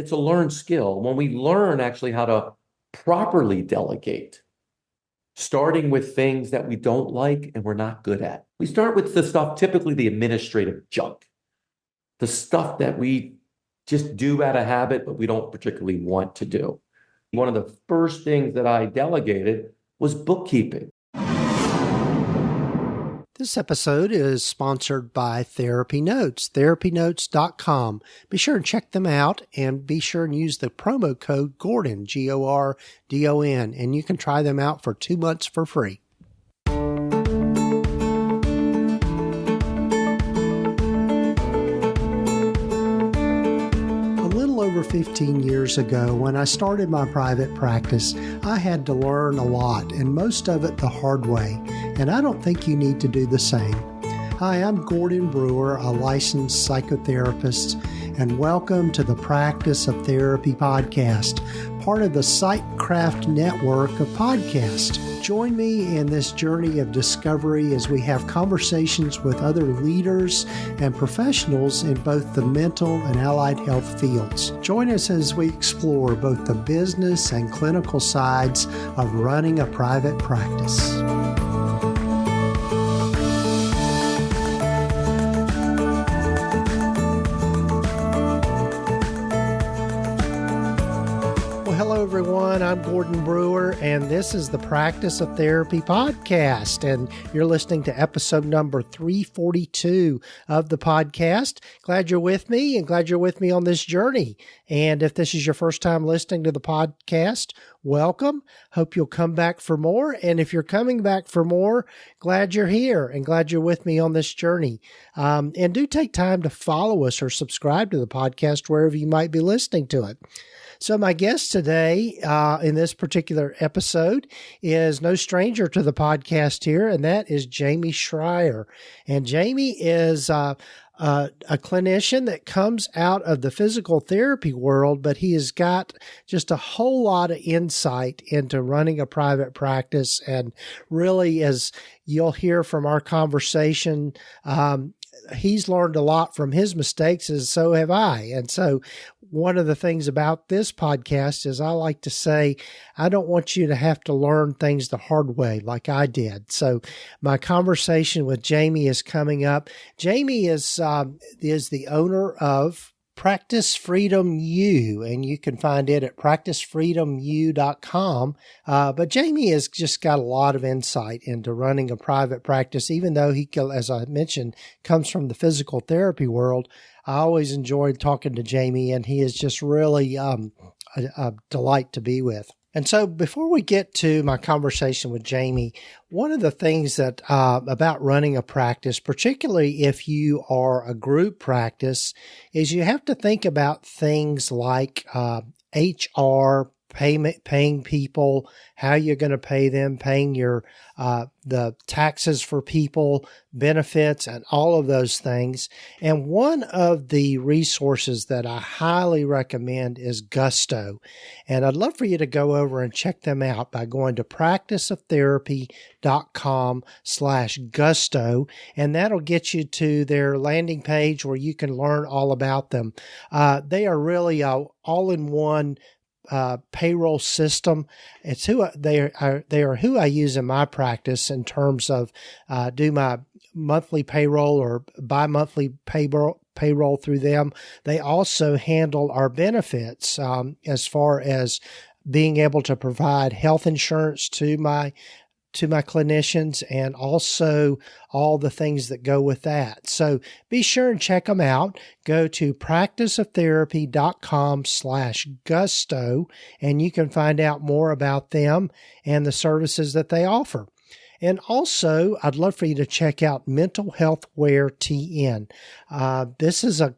it's a learned skill. When we learn actually how to properly delegate, starting with things that we don't like and we're not good at. We start with the stuff, typically the administrative junk, the stuff that we just do out of habit, but we don't particularly want to do. One of the first things that I delegated was bookkeeping. This episode is sponsored by TherapyNotes, therapynotes.com. Be sure and check them out, and be sure and use the promo code Gordon, Gordon, and you can try them out for 2 months for free. Over 15 years ago, when I started my private practice, I had to learn a lot, and most of it the hard way, and I don't think you need to do the same. Hi, I'm Gordon Brewer, a licensed psychotherapist, and welcome to the Practice of Therapy podcast, part of the Psychcraft network of podcasts. Join me in this journey of discovery as we have conversations with other leaders and professionals in both the mental and allied health fields. Join us as we explore both the business and clinical sides of running a private practice. Everyone, I'm Gordon Brewer, and this is the Practice of Therapy podcast, and you're listening to episode number 342 of the podcast. Glad you're with me, and glad you're with me on this journey. And if this is your first time listening to the podcast, welcome. Hope you'll come back for more. And if you're coming back for more, glad you're here and glad you're with me on this journey. And do take time to follow us or subscribe to the podcast wherever you might be listening to it. So my guest today in this particular episode is no stranger to the podcast here, and that is Jamey Schrier. And Jamey is a clinician that comes out of the physical therapy world, but he has got just a whole lot of insight into running a private practice. And really, as you'll hear from our conversation, he's learned a lot from his mistakes, as so have I. And so one of the things about this podcast is I like to say, I don't want you to have to learn things the hard way like I did. So my conversation with Jamey is coming up. Jamey is the owner of Practice Freedom U, and you can find it at practicefreedomu.com. But Jamey has just got a lot of insight into running a private practice, even though he, as I mentioned, comes from the physical therapy world. I always enjoyed talking to Jamey, and he is just really a delight to be with. And so before we get to my conversation with Jamey, one of the things that about running a practice, particularly if you are a group practice, is you have to think about things like HR, paying people, how you're going to pay them, paying your the taxes for people, benefits, and all of those things. And one of the resources that I highly recommend is Gusto. And I'd love for you to go over and check them out by going to practiceoftherapy.com/Gusto, and that'll get you to their landing page where you can learn all about them. They are really all-in-one payroll system. It's they are who I use in my practice in terms of do my monthly payroll or bi-monthly payroll through them. They also handle our benefits as far as being able to provide health insurance to my clinicians, and also all the things that go with that. So be sure and check them out. Go to practiceoftherapy.com/Gusto, and you can find out more about them and the services that they offer. And also, I'd love for you to check out Mental Health Wear TN. This is a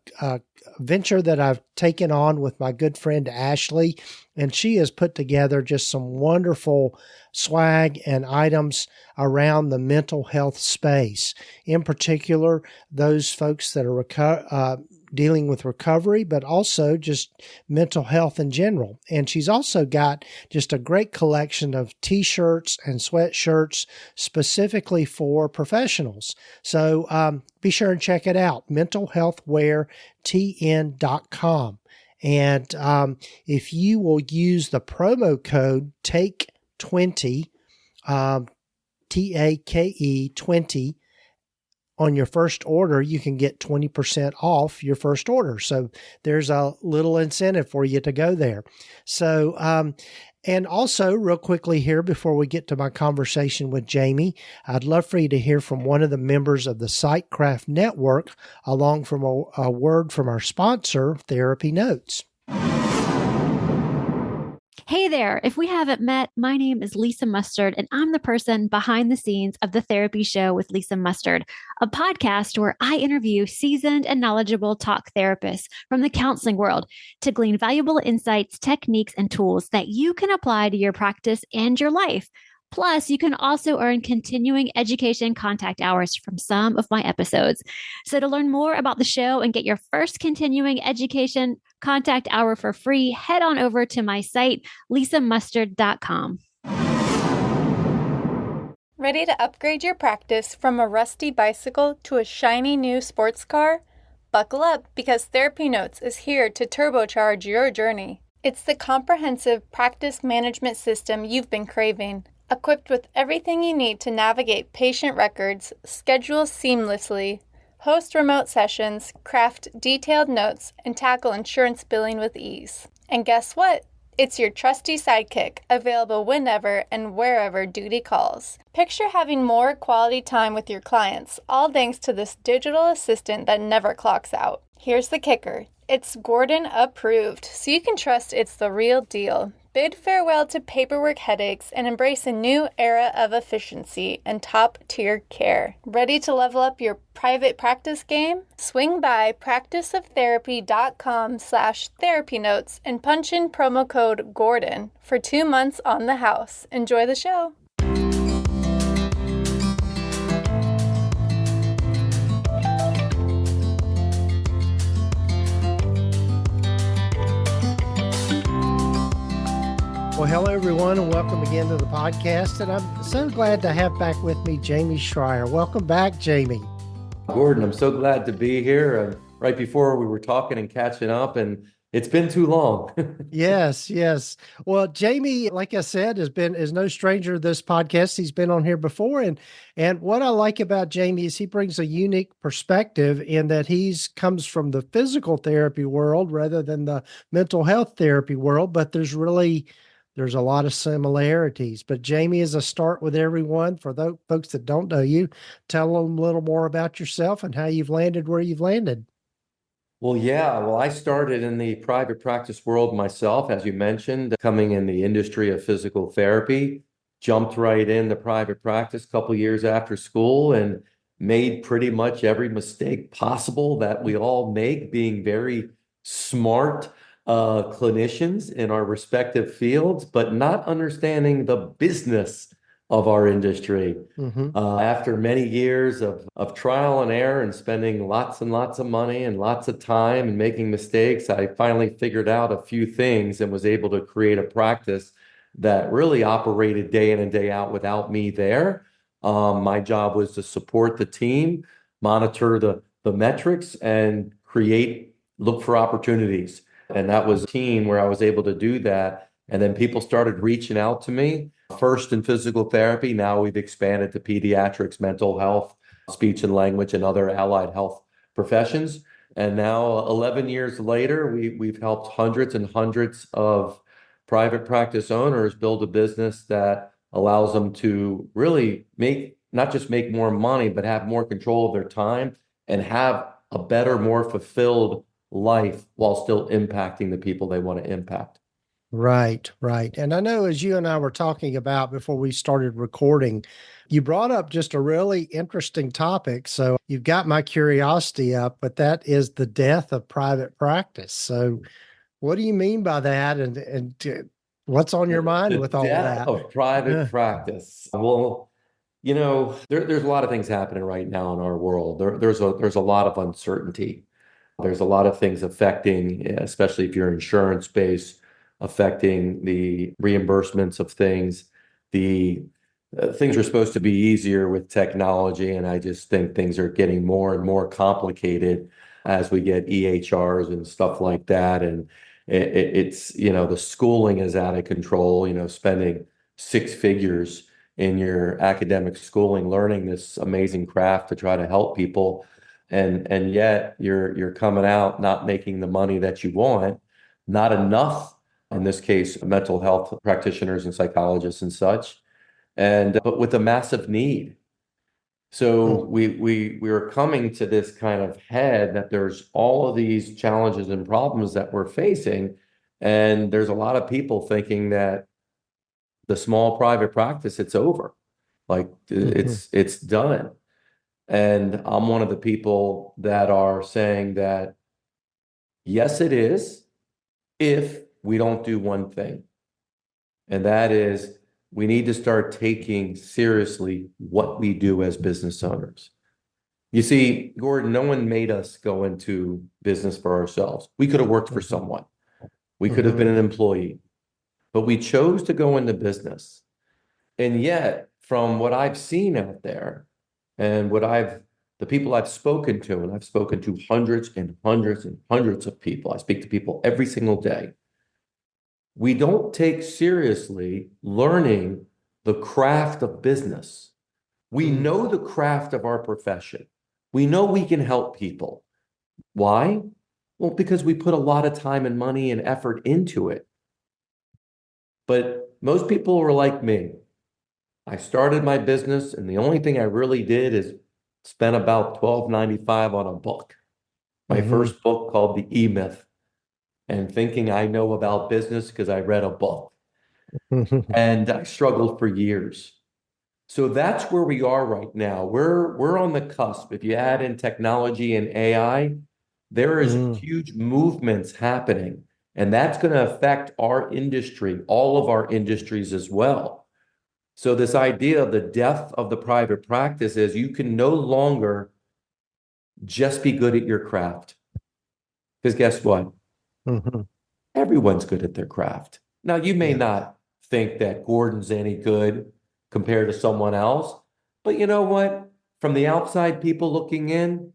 venture that I've taken on with my good friend Ashley, and she has put together just some wonderful swag and items around the mental health space. In particular, those folks that are dealing with recovery, but also just mental health in general. And she's also got just a great collection of t-shirts and sweatshirts specifically for professionals. So be sure and check it out, mentalhealthweartn.com. And if you will use the promo code TAKE20, TAKE 20, on your first order, you can get 20% off your first order. So there's a little incentive for you to go there. So, and also real quickly here, before we get to my conversation with Jamey, I'd love for you to hear from one of the members of the SiteCraft Network, along from a word from our sponsor, TherapyNotes. Hey there. If we haven't met, my name is Lisa Mustard, and I'm the person behind the scenes of the Therapy Show with Lisa Mustard, a podcast where I interview seasoned and knowledgeable talk therapists from the counseling world to glean valuable insights, techniques, and tools that you can apply to your practice and your life. Plus, you can also earn continuing education contact hours from some of my episodes. So to learn more about the show and get your first continuing education contact hour for free, head on over to my site, lisamustard.com. Ready to upgrade your practice from a rusty bicycle to a shiny new sports car? Buckle up, because TherapyNotes is here to turbocharge your journey. It's the comprehensive practice management system you've been craving. Equipped with everything you need to navigate patient records, schedule seamlessly, host remote sessions, craft detailed notes, and tackle insurance billing with ease. And guess what? It's your trusty sidekick, available whenever and wherever duty calls. Picture having more quality time with your clients, all thanks to this digital assistant that never clocks out. Here's the kicker. It's Gordon approved, so you can trust it's the real deal. Bid farewell to paperwork headaches and embrace a new era of efficiency and top-tier care. Ready to level up your private practice game? Swing by practiceoftherapy.com/therapynotes and punch in promo code GORDON for 2 months on the house. Enjoy the show. Well, hello, everyone, and welcome again to the podcast. And I'm so glad to have back with me Jamey Schrier. Welcome back, Jamey. Gordon, I'm so glad to be here. Right before we were talking and catching up, and it's been too long. Yes. Well, Jamey, like I said, is no stranger to this podcast. He's been on here before, and what I like about Jamey is he brings a unique perspective in that comes from the physical therapy world rather than the mental health therapy world. But there's a lot of similarities. But Jamey, as a start with everyone, for those folks that don't know you, tell them a little more about yourself and how you've landed where you've landed. Well, I started in the private practice world myself, as you mentioned, coming in the industry of physical therapy, jumped right into private practice a couple years after school and made pretty much every mistake possible that we all make, being very smart clinicians in our respective fields, but not understanding the business of our industry. After many years of trial and error and spending lots and lots of money and lots of time and making mistakes, I finally figured out a few things and was able to create a practice that really operated day in and day out without me there. My job was to support the team, monitor the metrics, and look for opportunities. And that was a team where I was able to do that. And then people started reaching out to me, first in physical therapy. Now we've expanded to pediatrics, mental health, speech and language, and other allied health professions. And now 11 years later, we've helped hundreds and hundreds of private practice owners build a business that allows them to really not just make more money, but have more control of their time and have a better, more fulfilled life while still impacting the people they want to impact. Right. And I know, as you and I were talking about before we started recording, you brought up just a really interesting topic. So you've got my curiosity up, but that is the death of private practice. So what do you mean by that? And what's on your mind with all that? Of private practice. Well, there's a lot of things happening right now in our world. There's a lot of uncertainty. There's a lot of things affecting, especially if you're insurance-based, affecting the reimbursements of things. The things are supposed to be easier with technology, and I just think things are getting more and more complicated as we get EHRs and stuff like that. And It's, the schooling is out of control, spending six figures in your academic schooling, learning this amazing craft to try to help people. And yet you're coming out not making the money that you want, not enough, in this case, mental health practitioners and psychologists and such, but with a massive need. So we are coming to this kind of head that there's all of these challenges and problems that we're facing. And there's a lot of people thinking that the small private practice, it's over. Like it's done. And I'm one of the people that are saying that, yes, it is, if we don't do one thing. And that is, we need to start taking seriously what we do as business owners. You see, Gordon, no one made us go into business for ourselves. We could have worked for someone. We could have been an employee, but we chose to go into business. And yet, from what I've seen out there and the people I've spoken to, and I've spoken to hundreds and hundreds and hundreds of people, I speak to people every single day. We don't take seriously learning the craft of business. We know the craft of our profession. We know we can help people. Why? Well, because we put a lot of time and money and effort into it. But most people were like me. I started my business, and the only thing I really did is spend about $12.95 on a book. My first book, called The E-Myth, and thinking I know about business because I read a book. And I struggled for years. So that's where we are right now. We're on the cusp. If you add in technology and AI, there is huge movements happening, and that's going to affect our industry, all of our industries as well. So this idea of the death of the private practice is you can no longer just be good at your craft. Because guess what? Everyone's good at their craft. Now, you may not think that Gordon's any good compared to someone else, but you know what? From the outside people looking in,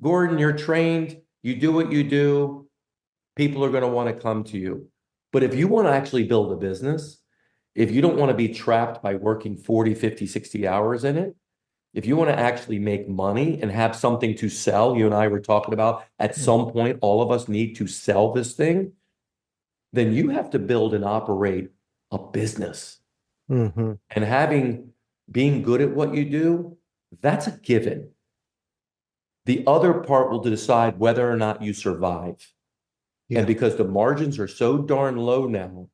Gordon, you're trained, you do what you do, people are going to want to come to you. But if you want to actually build a business, if you don't want to be trapped by working 40, 50, 60 hours in it, if you want to actually make money and have something to sell, you and I were talking about at some point, all of us need to sell this thing, then you have to build and operate a business. And being good at what you do, that's a given. The other part will decide whether or not you survive. And because the margins are so darn low now,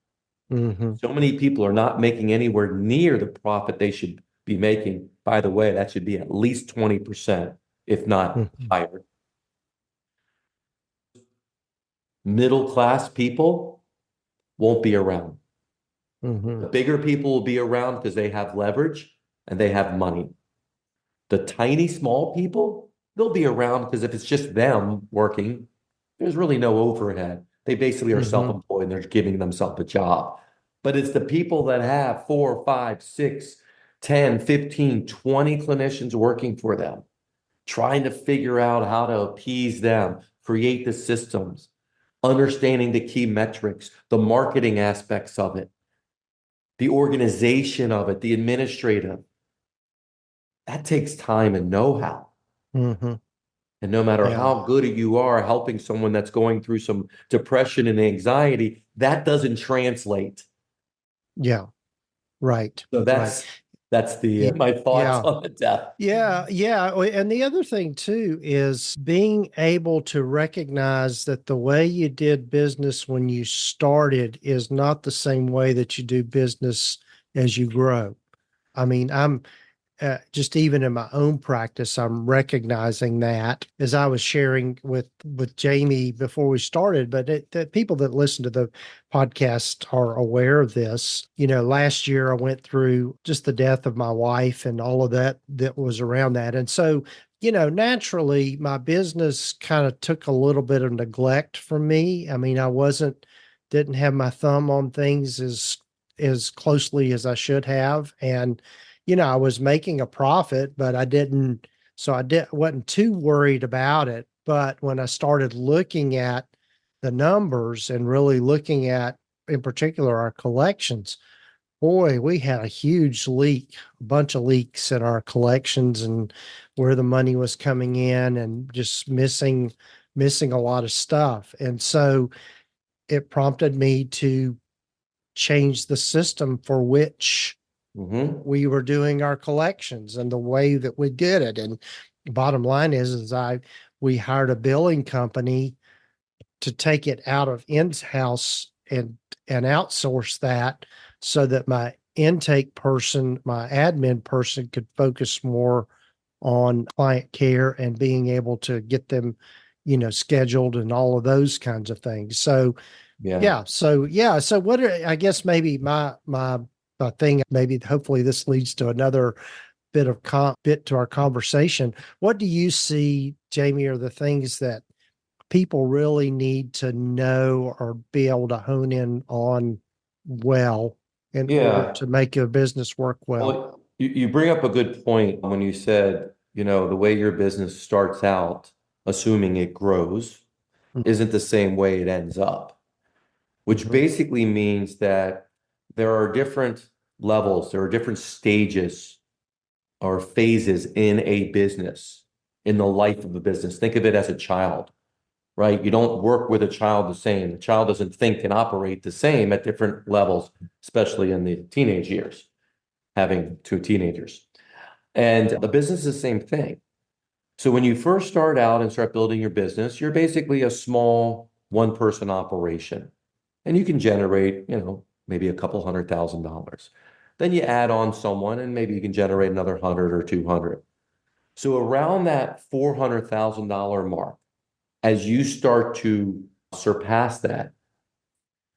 so many people are not making anywhere near the profit they should be making. By the way, that should be at least 20%, if not higher. Middle-class people won't be around. The bigger people will be around because they have leverage and they have money. The tiny, small people, they'll be around because if it's just them working, there's really no overhead. They basically are self-employed and they're giving themselves a job. But it's the people that have 4, 5, 6, 10, 15, 20 clinicians working for them, trying to figure out how to appease them, create the systems, understanding the key metrics, the marketing aspects of it, the organization of it, the administrative. That takes time and know-how. And no matter how good you are helping someone that's going through some depression and anxiety, that doesn't translate. Right. So that's my thoughts on the death. And the other thing too is being able to recognize that the way you did business when you started is not the same way that you do business as you grow. I mean, I'm just even in my own practice, I'm recognizing that, as I was sharing with Jamey before we started, but the people that listen to the podcast are aware of this. Last year I went through just the death of my wife and all of that was around that. And so, naturally my business kind of took a little bit of neglect from me. I mean, didn't have my thumb on things as closely as I should have. And I was making a profit, but wasn't too worried about it. But when I started looking at the numbers and really looking at, in particular, our collections, boy, we had a huge leak, a bunch of leaks in our collections and where the money was coming in and just missing a lot of stuff. And so it prompted me to change the system for which we were doing our collections and the way that we did it. And bottom line is we hired a billing company to take it out of in-house and outsource that so that my intake person, my admin person could focus more on client care and being able to get them, scheduled and all of those kinds of things. So So what I guess maybe my thing, maybe hopefully this leads to another bit to our conversation. What do you see, Jamey, are the things that people really need to know or be able to hone in on well in order to make your business work well? Well, you bring up a good point when you said, the way your business starts out, assuming it grows, isn't the same way it ends up, which basically means that there are different levels, there are different stages or phases in a business, in the life of a business. Think of it as a child, right? You don't work with a child the same. The child doesn't think and operate the same at different levels, especially in the teenage years, having two teenagers. And the business is the same thing. So when you first start out and start building your business, you're basically a small one-person operation. And you can generate, maybe a couple $100,000. Then you add on someone and maybe you can generate another 100 or 200. So around that $400,000 mark, as you start to surpass that,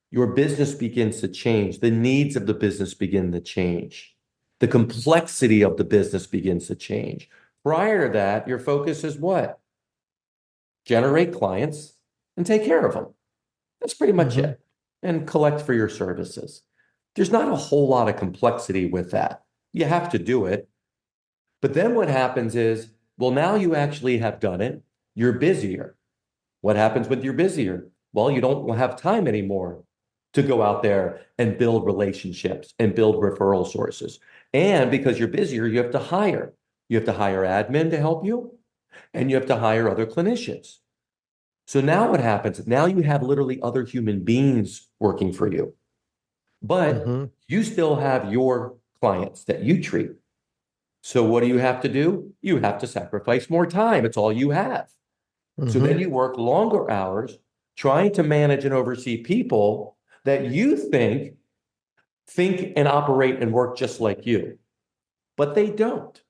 your business begins to change. The needs of the business begin to change. The complexity of the business begins to change. Prior to that, your focus is what? Generate clients and take care of them. That's pretty much it. And collect for your services. There's not a whole lot of complexity with that. You have to do it. But then what happens is, well, now you actually have done it. You're busier. What happens when you're busier? Well, you don't have time anymore to go out there and build relationships and build referral sources. And because you're busier, you have to hire. You have to hire admin to help you, and you have to hire other clinicians. So now what happens? Now you have literally other human beings working for you, but you still have your clients that you treat. So what do you have to do? You have to sacrifice more time. It's all you have. So then you work longer hours trying to manage and oversee people that you think and operate and work just like you, but they don't.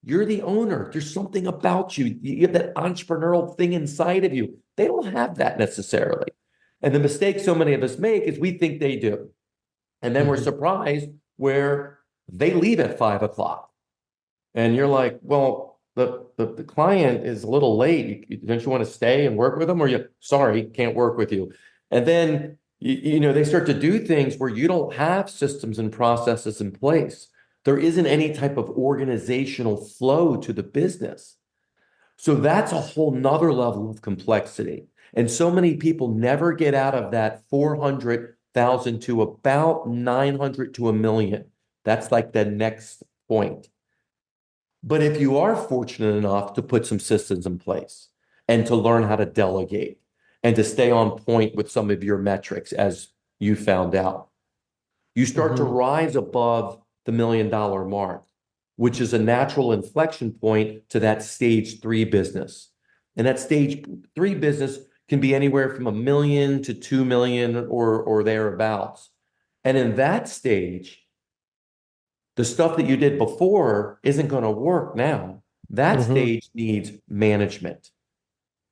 You're the owner. There's something about you. You have that entrepreneurial thing inside of you. They don't have that necessarily. And the mistake so many of us make is we think they do. And then we're surprised where they leave at 5 o'clock. And you're like, well, the client is a little late. Don't you want to stay and work with them? Or sorry, can't work with you. And then, they start to do things where you don't have systems and processes in place. There isn't any type of organizational flow to the business. So that's a whole nother level of complexity. And so many people never get out of that 400,000 to about 900 to 1 million. That's like the next point. But if you are fortunate enough to put some systems in place and to learn how to delegate and to stay on point with some of your metrics, as you found out, you start to rise above the $1 million mark, which is a natural inflection point to that stage 3 business. And that stage 3 business can be anywhere from $1 million to $2 million or thereabouts. And in that stage, the stuff that you did before isn't going to work now. That stage needs management,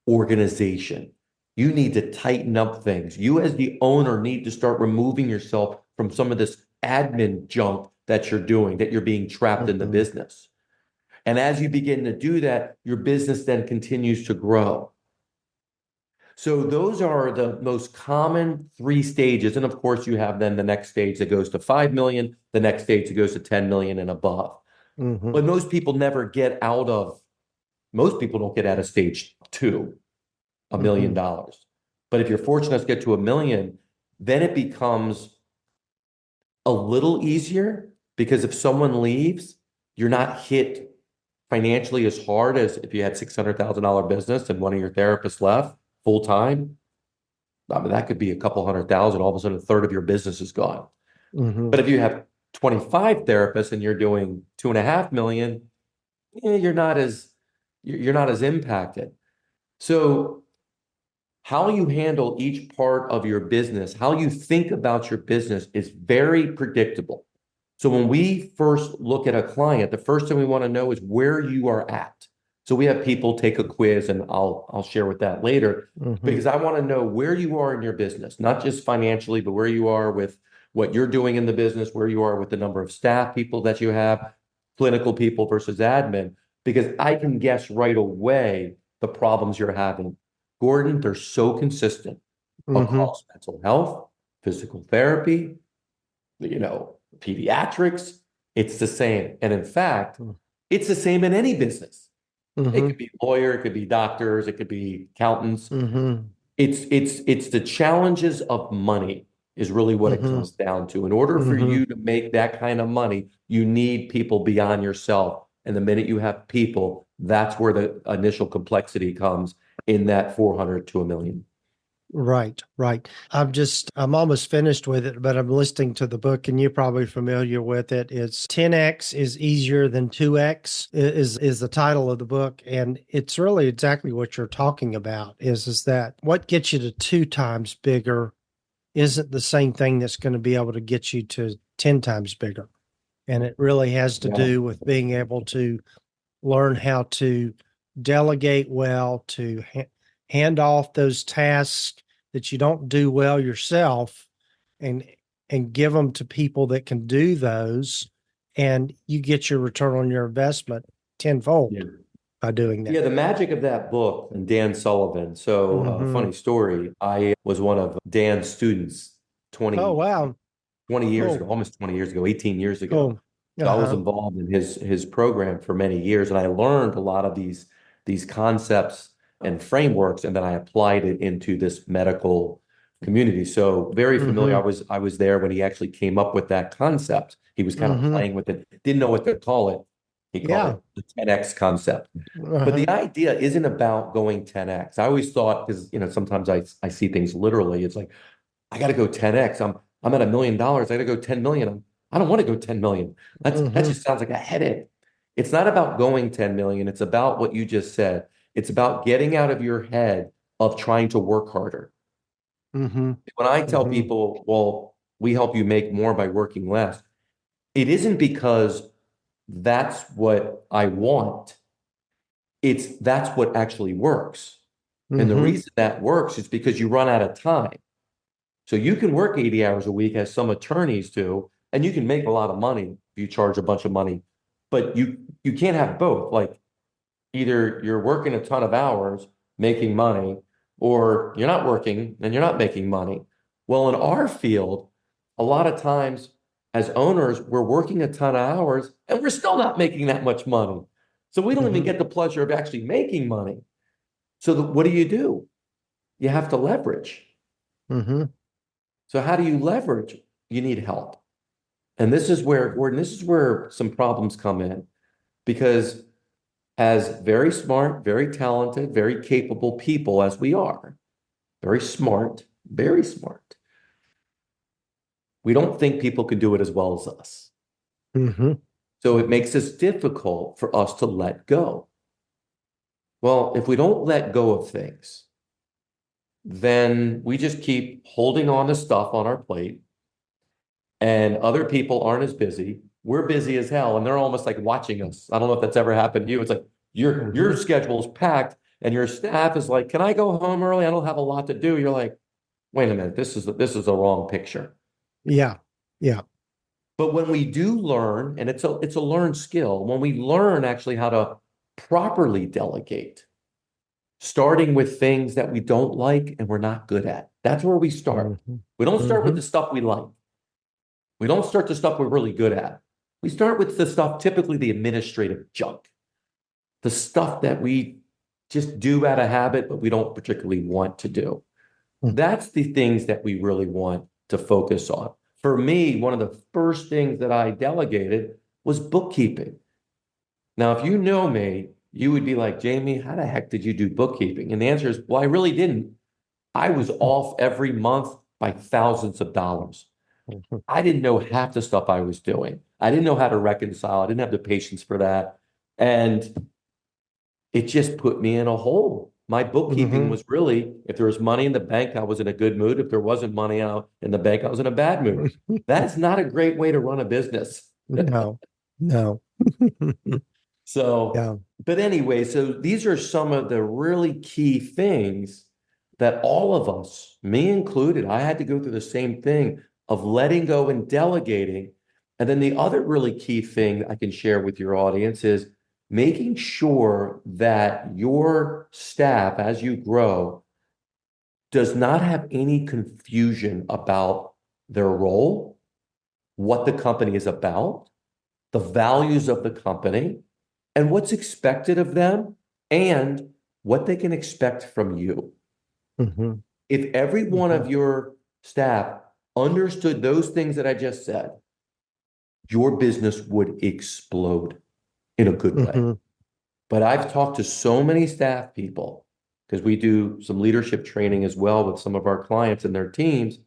organization. You need to tighten up things. You as the owner need to start removing yourself from some of this admin junk that you're doing, that you're being trapped in the business. And as you begin to do that, your business then continues to grow. So those are the most common 3 stages. And of course, you have then the next stage that goes to 5 million, the next stage that goes to 10 million and above. But most people don't get out of stage 2, $1 million. But if you're fortunate enough to get to 1 million, then it becomes a little easier, because if someone leaves, you're not hit financially as hard as if you had $600,000 business and one of your therapists left full time. I mean, that could be a couple 100,000. All of a sudden, a third of your business is gone. Mm-hmm. But if you have 25 therapists and you're doing 2.5 million, you're not as impacted. So how you handle each part of your business, how you think about your business is very predictable. So when we first look at a client, the first thing we want to know is where you are at. So we have people take a quiz, and I'll share with that later, because I want to know where you are in your business, not just financially, but where you are with what you're doing in the business, where you are with the number of staff people that you have, clinical people versus admin, because I can guess right away the problems you're having. Gordon, they're so consistent across mental health, physical therapy, pediatrics. It's the same. And in fact, it's the same in any business. It could be lawyer, it could be doctors, it could be accountants. It's the challenges of money is really what it comes down to. In order for you to make that kind of money, you need people beyond yourself. And the minute you have people, that's where the initial complexity comes in that 400 to 1 million. Right. I'm almost finished with it, but I'm listening to the book, and you're probably familiar with it. It's 10X is easier than 2X is the title of the book. And it's really exactly what you're talking about is that what gets you to 2 times bigger isn't the same thing that's going to be able to get you to 10 times bigger. And it really has to do with being able to learn how to delegate well, to hand off those tasks that you don't do well yourself, and give them to people that can do those, and you get your return on your investment tenfold by doing that. Yeah, the magic of that book, and Dan Sullivan. So funny story. I was one of Dan's students 20 years ago, almost 20 years ago, 18 years ago. So I was involved in his program for many years, and I learned a lot of these concepts and frameworks, and then I applied it into this medical community. So very familiar. I was there when he actually came up with that concept. He was kind of playing with it, didn't know what to call it. He called it the 10X concept. But the idea isn't about going 10X. I always thought, because sometimes I see things literally. It's like, I got to go 10X. I'm at $1 million. I got to go 10 million. I don't want to go 10 million. That just sounds like a headache. It's not about going 10 million. It's about what you just said. It's about getting out of your head of trying to work harder. When I tell people, well, we help you make more by working less, it isn't because that's what I want. That's what actually works. And the reason that works is because you run out of time. So you can work 80 hours a week, as some attorneys do, and you can make a lot of money if you charge a bunch of money. But you can't have both. Like, either you're working a ton of hours making money, or you're not working and you're not making money. Well, in our field, a lot of times as owners, we're working a ton of hours and we're still not making that much money. So we don't even get the pleasure of actually making money. So what do? You have to leverage. So how do you leverage? You need help. And this is where, Gordon, this is where some problems come in, because as very smart, very talented, very capable people as we are, very smart, we don't think people can do it as well as us. So it makes it difficult for us to let go. Well, if we don't let go of things, then we just keep holding on to stuff on our plate, and other people aren't as busy. We're busy as hell, and they're almost like watching us. I don't know if that's ever happened to you. It's like your schedule is packed, and your staff is like, "Can I go home early? I don't have a lot to do." You're like, "Wait a minute, this is the wrong picture." Yeah. But when we do learn, and it's a learned skill, when we learn actually how to properly delegate, starting with things that we don't like and we're not good at, that's where we start. We don't start with the stuff we like. We don't start the stuff we're really good at. We start with the stuff, typically the administrative junk, the stuff that we just do out of habit, but we don't particularly want to do. That's the things that we really want to focus on. For me, one of the first things that I delegated was bookkeeping. Now, if you know me, you would be like, Jamey, how the heck did you do bookkeeping? And the answer is, well, I really didn't. I was off every month by thousands of dollars. I didn't know half the stuff I was doing. I didn't know how to reconcile. I didn't have the patience for that. And it just put me in a hole. My bookkeeping was really, if there was money in the bank, I was in a good mood. If there wasn't money out in the bank, I was in a bad mood. That is not a great way to run a business. No, no. So, Yeah. but anyway, so these are some of the really key things that all of us, me included, I had to go through the same thing of letting go and delegating. And then the other really key thing I can share with your audience is making sure that your staff, as you grow, does not have any confusion about their role, what the company is about, the values of the company, and what's expected of them, and what they can expect from you. If every one of your staff understood those things that I just said, your business would explode in a good way. But I've talked to so many staff people, because we do some leadership training as well with some of our clients and their teams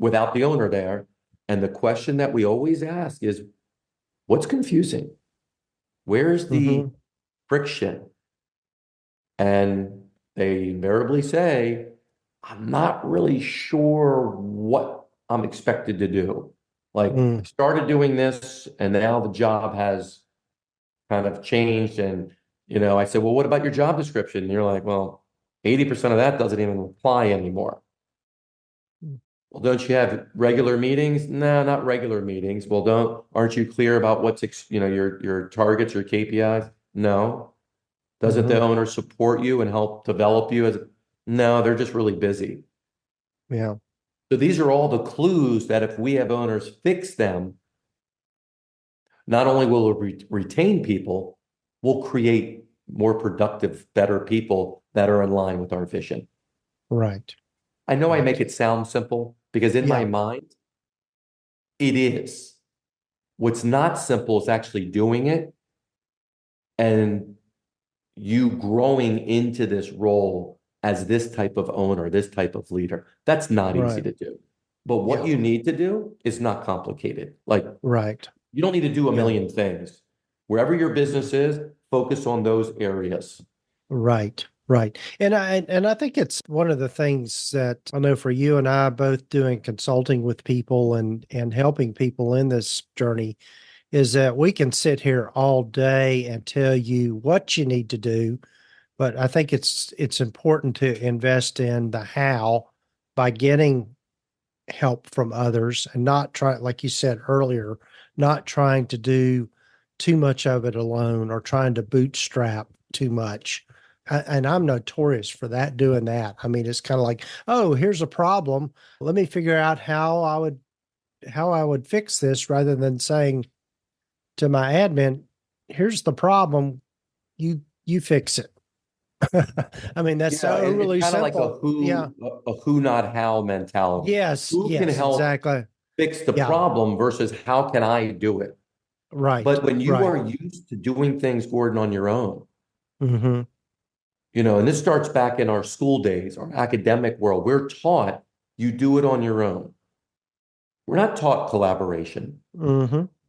without the owner there. And the question that we always ask is, what's confusing? Where's the friction? And they invariably say, I'm not really sure what I'm expected to do. Like, I started doing this and now the job has kind of changed. And, I said, well, what about your job description? And you're like, well, 80% of that doesn't even apply anymore. Well, don't you have regular meetings? No, not regular meetings. Well, aren't you clear about what's, your targets, your KPIs? No. Doesn't the owner support you and help develop you No, they're just really busy. Yeah. So these are all the clues that if we have owners fix them, not only will we retain people, we'll create more productive, better people that are in line with our vision. Right. I know I make it sound simple because in my mind, it is. What's not simple is actually doing it and you growing into this role as this type of owner, this type of leader. That's not easy to do. But what you need to do is not complicated. Like, you don't need to do a million things. Wherever your business is, focus on those areas. Right. And I think it's one of the things that I know for you and I both doing consulting with people and helping people in this journey is that we can sit here all day and tell you what you need to do. But I think it's important to invest in the how by getting help from others and not try, like you said earlier, not trying to do too much of it alone or trying to bootstrap too much. And I'm notorious for doing that. I mean, it's kind of like, oh, here's a problem. Let me figure out how I would fix this rather than saying to my admin, here's the problem. You fix it. I mean, that's really it's kind of simple. like a who, not how mentality. Yes. Who can help fix the problem versus how can I do it? Right. But when you are used to doing things, Gordon, on your own, and this starts back in our school days, our academic world, we're taught you do it on your own. We're not taught collaboration.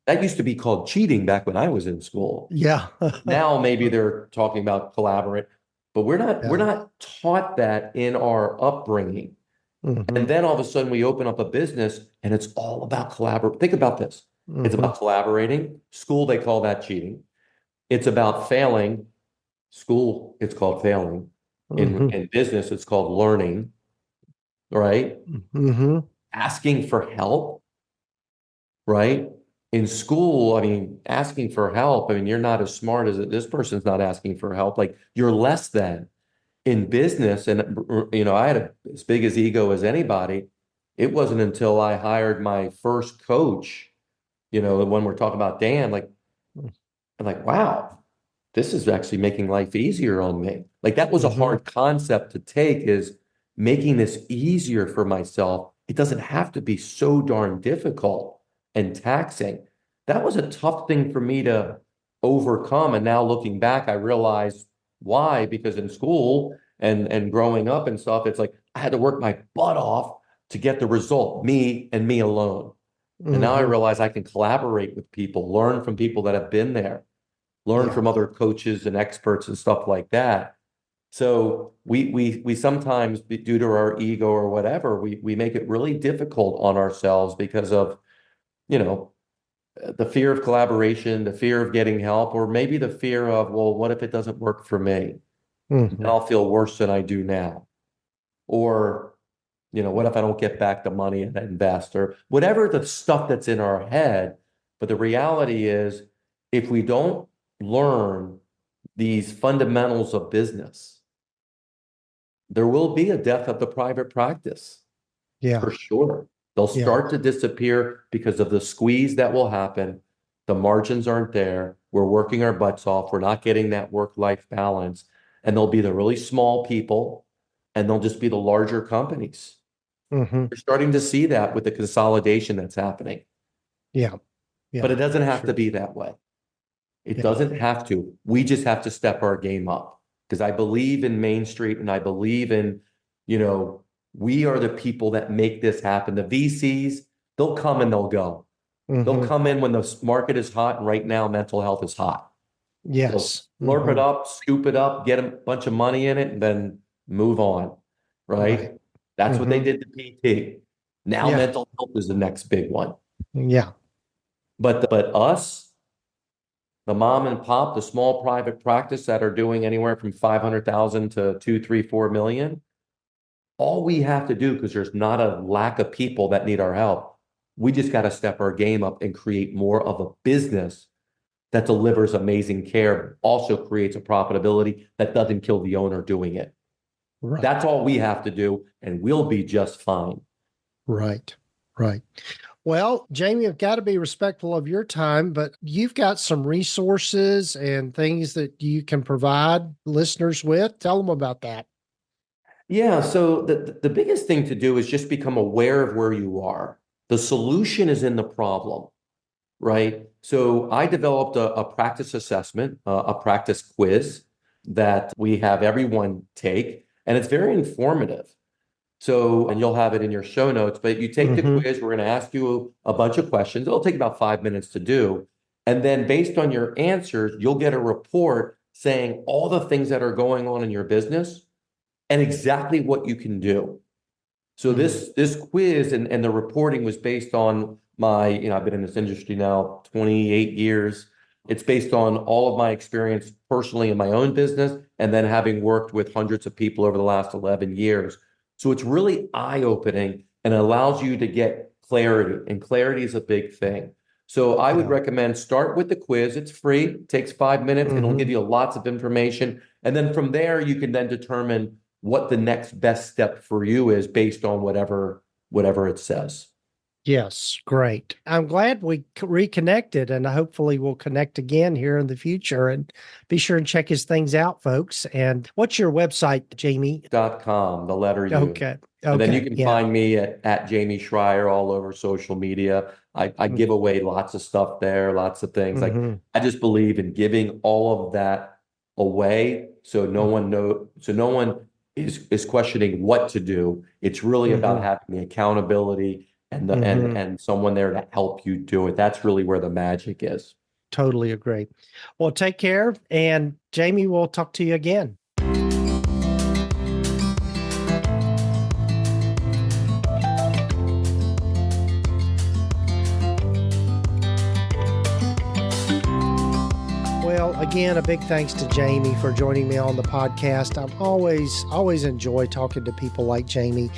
That used to be called cheating back when I was in school. Yeah. Now maybe they're talking about collaborate, but we're not taught that in our upbringing. And then all of a sudden we open up a business and it's all about collaborate. Think about this. It's about collaborating. School, they call that cheating. It's about failing. School, it's called failing. In business, it's called learning, right? Asking for help, right? In school, I mean, asking for help, I mean, you're not as smart as this person's not asking for help. Like, you're less than. In business, and I had as big as ego as anybody. It wasn't until I hired my first coach, when we're talking about Dan, I'm like, wow, this is actually making life easier on me. Like, that was a hard concept to take, is making this easier for myself. It doesn't have to be so darn difficult and taxing. That was a tough thing for me to overcome. And now looking back, I realize why, because in school and growing up and stuff, it's like I had to work my butt off to get the result, me and me alone. And now I realize I can collaborate with people, learn from people that have been there, learn from other coaches and experts and stuff like that. So we sometimes, due to our ego or whatever, we make it really difficult on ourselves because of, the fear of collaboration, the fear of getting help, or maybe the fear of, well, what if it doesn't work for me? Then I'll feel worse than I do now. Or, what if I don't get back the money and invest, or whatever the stuff that's in our head. But the reality is, if we don't learn these fundamentals of business, there will be a death of the private practice. Yeah. For sure. They'll start to disappear because of the squeeze that will happen. The margins aren't there. We're working our butts off. We're not getting that work-life balance. And they'll be the really small people, and they'll just be the larger companies. We're starting to see that with the consolidation that's happening. Yeah. But it doesn't have to be that way. It doesn't have to. We just have to step our game up, because I believe in Main Street, and I believe in, we are the people that make this happen. The VCs, they'll come and they'll go. They'll come in when the market is hot, and right now mental health is hot. Yes. So slurp it up, scoop it up, get a bunch of money in it, and then move on, right? That's what they did to PT. Now mental health is the next big one. Yeah. But us, the mom and pop, the small private practice that are doing anywhere from 500,000 to 2, 3, 4 million, all we have to do, because there's not a lack of people that need our help, we just got to step our game up and create more of a business that delivers amazing care, also creates a profitability that doesn't kill the owner doing it. Right. That's all we have to do, and we'll be just fine. Right. Well, Jamey, I've got to be respectful of your time, but you've got some resources and things that you can provide listeners with. Tell them about that. Yeah. So the biggest thing to do is just become aware of where you are. The solution is in the problem, right? So I developed a practice assessment, a practice quiz that we have everyone take, and it's very informative. So, and you'll have it in your show notes, but you take the quiz, we're going to ask you a bunch of questions. It'll take about 5 minutes to do. And then based on your answers, you'll get a report saying all the things that are going on in your business and exactly what you can do. So this quiz and the reporting was based on my, I've been in this industry now 28 years. It's based on all of my experience personally in my own business, and then having worked with hundreds of people over the last 11 years. So it's really eye-opening and allows you to get clarity, and clarity is a big thing. So I would recommend start with the quiz. It's free, it takes 5 minutes, and it'll give you lots of information. And then from there, you can then determine what the next best step for you is based on whatever it says. Yes, great. I'm glad we reconnected, and hopefully we'll connect again here in the future. And be sure and check his things out, folks. And what's your website, Jamey? .com, the letter U. Okay. And then you can find me at Jamey Schrier all over social media. I give away lots of stuff there, lots of things. Like I just believe in giving all of that away, so no one is questioning what to do. It's really about having the accountability and and someone there to help you do it. That's really where the magic is. Totally agree. Well, take care, and Jamey, we'll talk to you again. Well, again, a big thanks to Jamey for joining me on the podcast. I've always enjoy talking to people like Jamey.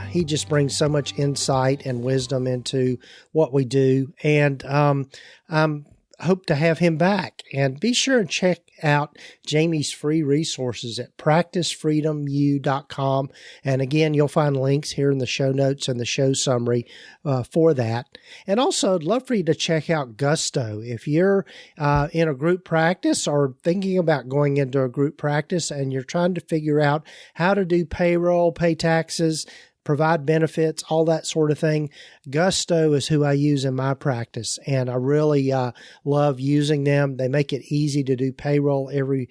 He just brings so much insight and wisdom into what we do. And I'm hope to have him back. And be sure and check out Jamey's free resources at practicefreedomu.com. And again, you'll find links here in the show notes and the show summary for that. And also, I'd love for you to check out Gusto. If you're in a group practice or thinking about going into a group practice and you're trying to figure out how to do payroll, pay taxes, provide benefits, all that sort of thing, Gusto is who I use in my practice, and I really love using them. They make it easy to do payroll every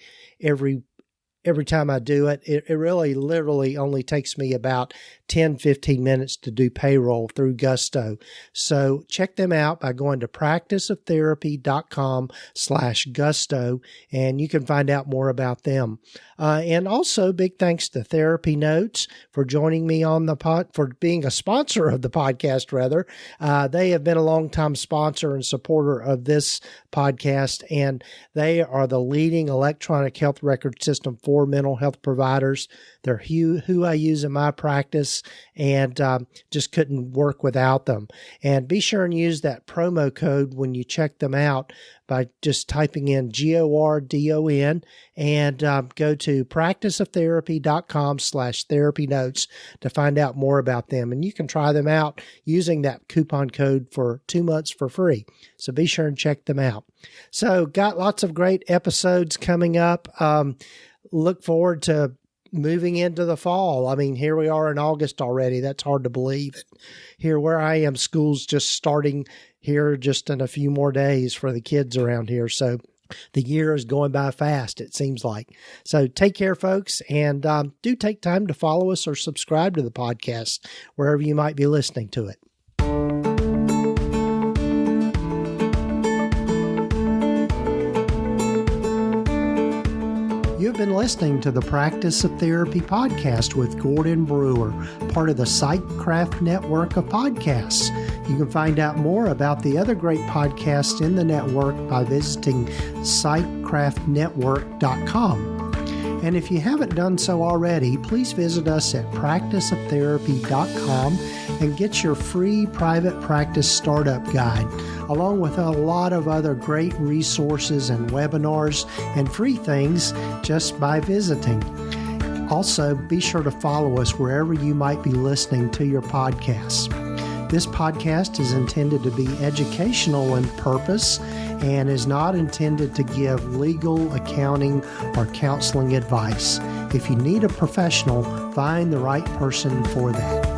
time I do it. It really literally only takes me about 10, 15 minutes to do payroll through Gusto. So check them out by going to practiceoftherapy.com/Gusto, and you can find out more about them. And also big thanks to TherapyNotes for joining me on the for being a sponsor of the podcast, rather. They have been a longtime sponsor and supporter of this podcast, and they are the leading electronic health record system for mental health providers. They're who I use in my practice, and just couldn't work without them. And be sure and use that promo code when you check them out by just typing in GORDON and go to practiceoftherapy.com/therapynotes to find out more about them. And you can try them out using that coupon code for 2 months for free. So be sure and check them out. So got lots of great episodes coming up. Look forward to moving into the fall. I mean, here we are in August already. That's hard to believe. Here where I am, school's just starting here just in a few more days for the kids around here. So the year is going by fast, it seems like. So take care, folks, and do take time to follow us or subscribe to the podcast wherever you might be listening to it. You've been listening to the Practice of Therapy podcast with Gordon Brewer, part of the PsychCraft network of podcasts. You can find out more about the other great podcasts in the network by visiting psychcraftnetwork.com. And if you haven't done so already, please visit us at practiceoftherapy.com and get your free private practice startup guide, along with a lot of other great resources and webinars and free things just by visiting. Also, be sure to follow us wherever you might be listening to your podcasts. This podcast is intended to be educational in purpose and is not intended to give legal, accounting, or counseling advice. If you need a professional, find the right person for that.